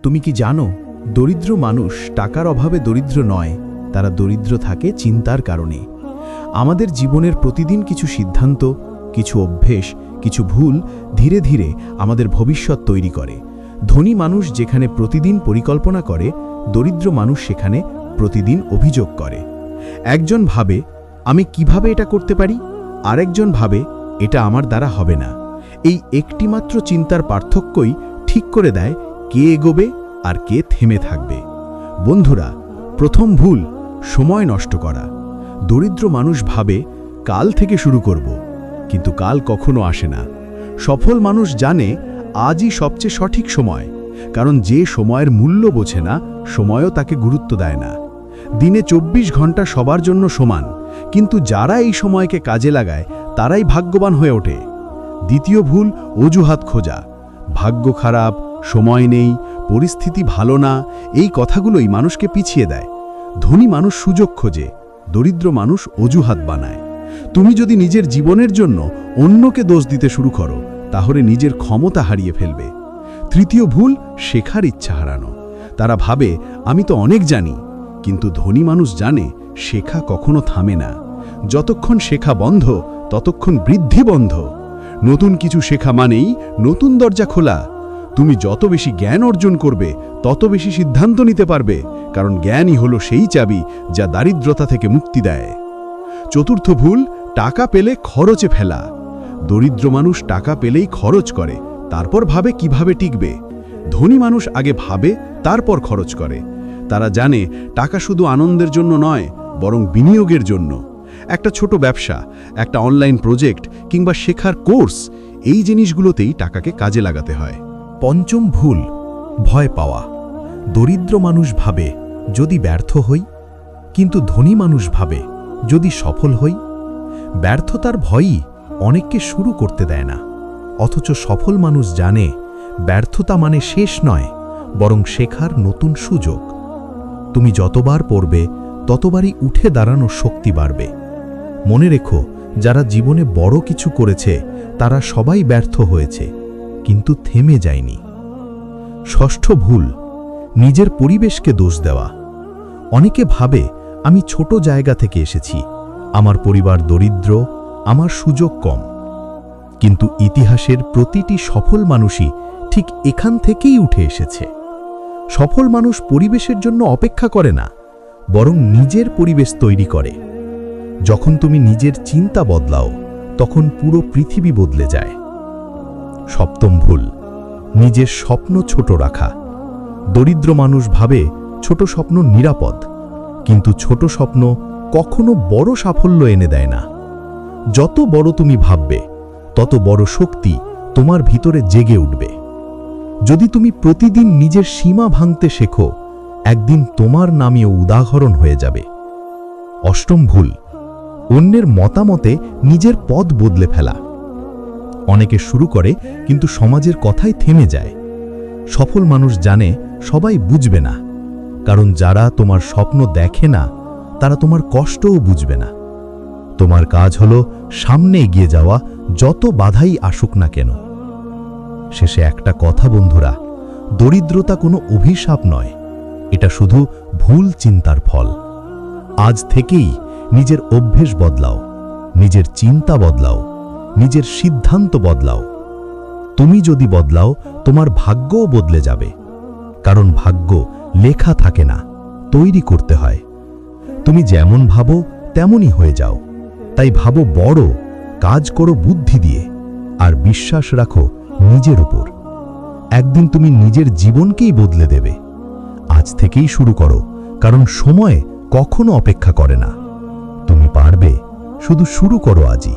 তুমি কি জানো, দরিদ্র মানুষ টাকার অভাবে দরিদ্র নয়, তারা দরিদ্র থাকে চিন্তার কারণে। আমাদের জীবনের প্রতিদিন কিছু সিদ্ধান্ত, কিছু অভ্যেস, কিছু ভুল ধীরে ধীরে আমাদের ভবিষ্যৎ তৈরি করে। ধনী মানুষ যেখানে প্রতিদিন পরিকল্পনা করে, দরিদ্র মানুষ সেখানে প্রতিদিন অভিযোগ করে। একজন ভাবে আমি কিভাবে এটা করতে পারি, আরেকজন ভাবে এটা আমার দ্বারা হবে না। এই একটিমাত্র চিন্তার পার্থক্যই ঠিক করে দেয় কে এগোবে আর কে থেমে থাকবে। বন্ধুরা, প্রথম ভুল সময় নষ্ট করা। দরিদ্র মানুষ ভাবে কাল থেকে শুরু করব, কিন্তু কাল কখনো আসে না। সফল মানুষ জানে আজই সবচেয়ে সঠিক সময়, কারণ যে সময়ের মূল্য বোঝে না, সময়ও তাকে গুরুত্ব দেয় না। দিনে 24 ঘন্টা সবার জন্য সমান, কিন্তু যারা এই সময়কে কাজে লাগায় তারাই ভাগ্যবান হয়ে ওঠে। দ্বিতীয় ভুল অজুহাত খোঁজা। ভাগ্য খারাপ, সময় নেই, পরিস্থিতি ভালো না, এই কথাগুলোই মানুষকে পিছিয়ে দেয়। ধনী মানুষ সুযোগ খোঁজে, দরিদ্র মানুষ অজুহাত বানায়। তুমি যদি নিজের জীবনের জন্য অন্যকে দোষ দিতে শুরু করো, তাহলে নিজের ক্ষমতা হারিয়ে ফেলবে। তৃতীয় ভুল শেখার ইচ্ছা হারানো। তারা ভাবে আমি তো অনেক জানি, কিন্তু ধনী মানুষ জানে শেখা কখনো থামে না। যতক্ষণ শেখা বন্ধ, ততক্ষণ বৃদ্ধি বন্ধ। নতুন কিছু শেখা মানেই নতুন দরজা খোলা। তুমি যত বেশি জ্ঞান অর্জন করবে, তত বেশি সিদ্ধান্ত নিতে পারবে, কারণ জ্ঞানই হলো সেই চাবি যা দারিদ্রতা থেকে মুক্তি দেয়। চতুর্থ ভুল টাকা পেলে খরচে ফেলা। দরিদ্র মানুষ টাকা পেলেই খরচ করে, তারপর ভাবে কিভাবে টিকবে। ধনী মানুষ আগে ভাবে, তারপর খরচ করে। তারা জানে টাকা শুধু আনন্দের জন্য নয়, বরং বিনিয়োগের জন্য। একটা ছোট ব্যবসা, একটা অনলাইন প্রজেক্ট কিংবা শেখার কোর্স, এই জিনিসগুলোতেই টাকাকে কাজে লাগাতে হয়। পঞ্চম ভুল ভয় পাওয়া। দরিদ্র মানুষ ভাবে যদি ব্যর্থ হই, কিন্তু ধনী মানুষ ভাবে যদি সফল হই। ব্যর্থতার ভয়ই অনেককে শুরু করতে দেয় না, অথচ সফল মানুষ জানে ব্যর্থতা মানে শেষ নয়, বরং শেখার নতুন সুযোগ। তুমি যতবার পড়বে, ততবারই উঠে দাঁড়ানোর শক্তি বাড়বে। মনে রেখো, যারা জীবনে বড় কিছু করেছে তারা সবাই ব্যর্থ হয়েছে, কিন্তু থেমে যায়নি। ষষ্ঠ ভুল নিজের পরিবেশকে দোষ দেওয়া। অনেকে ভাবে আমি ছোট জায়গা থেকে এসেছি, আমার পরিবার দরিদ্র, আমার সুযোগ কম। কিন্তু ইতিহাসের প্রতিটি সফল মানুষই ঠিক এখান থেকেই উঠে এসেছে। সফল মানুষ পরিবেশের জন্য অপেক্ষা করে না, বরং নিজের পরিবেশ তৈরি করে। যখন তুমি নিজের চিন্তা বদলাও, তখন পুরো পৃথিবী বদলে যায়। সপ্তম ভুল নিজের স্বপ্ন ছোট রাখা। দরিদ্র মানুষ ভাবে ছোট স্বপ্ন নিরাপদ, কিন্তু ছোট স্বপ্ন কখনো বড় সাফল্য এনে দেয় না। যত বড় তুমি ভাববে, তত বড় শক্তি তোমার ভিতরে জেগে উঠবে। যদি তুমি প্রতিদিন নিজের সীমা ভাঙতে শেখো, একদিন তোমার নামেও উদাহরণ হয়ে যাবে। অষ্টম ভুল অন্যের মতামতে নিজের পথ বদলে ফেলা। অনেকে শুরু করে, কিন্তু সমাজের কথাই থেমে যায়। সফল মানুষ জানে সবাই বুঝবে না, কারণ যারা তোমার স্বপ্ন দেখে না, তারা তোমার কষ্টও বুঝবে না। তোমার কাজ হলো সামনে এগিয়ে যাওয়া, যত বাধাই আসুক না কেন। শেষে একটা কথা বন্ধুরা, দরিদ্রতা কোনো অভিশাপ নয়, এটা শুধু ভুল চিন্তার ফল। আজ থেকেই নিজের অভ্যেস বদলাও, নিজের চিন্তা বদলাও, নিজের সিদ্ধান্ত বদলাও। তুমি যদি বদলাও, তোমার ভাগ্যও বদলে যাবে, কারণ ভাগ্য লেখা থাকে না, তৈরি করতে হয়। তুমি যেমন ভাবো তেমনই হয়ে যাও। তাই ভাবো বড়, কাজ করো বুদ্ধি দিয়ে, আর বিশ্বাস রাখো নিজের উপর। একদিন তুমি নিজের জীবনকেই বদলে দেবে। আজ থেকেই শুরু করো, কারণ সময় কখনো অপেক্ষা করে না। তুমি পারবে, শুধু শুরু করো আজই।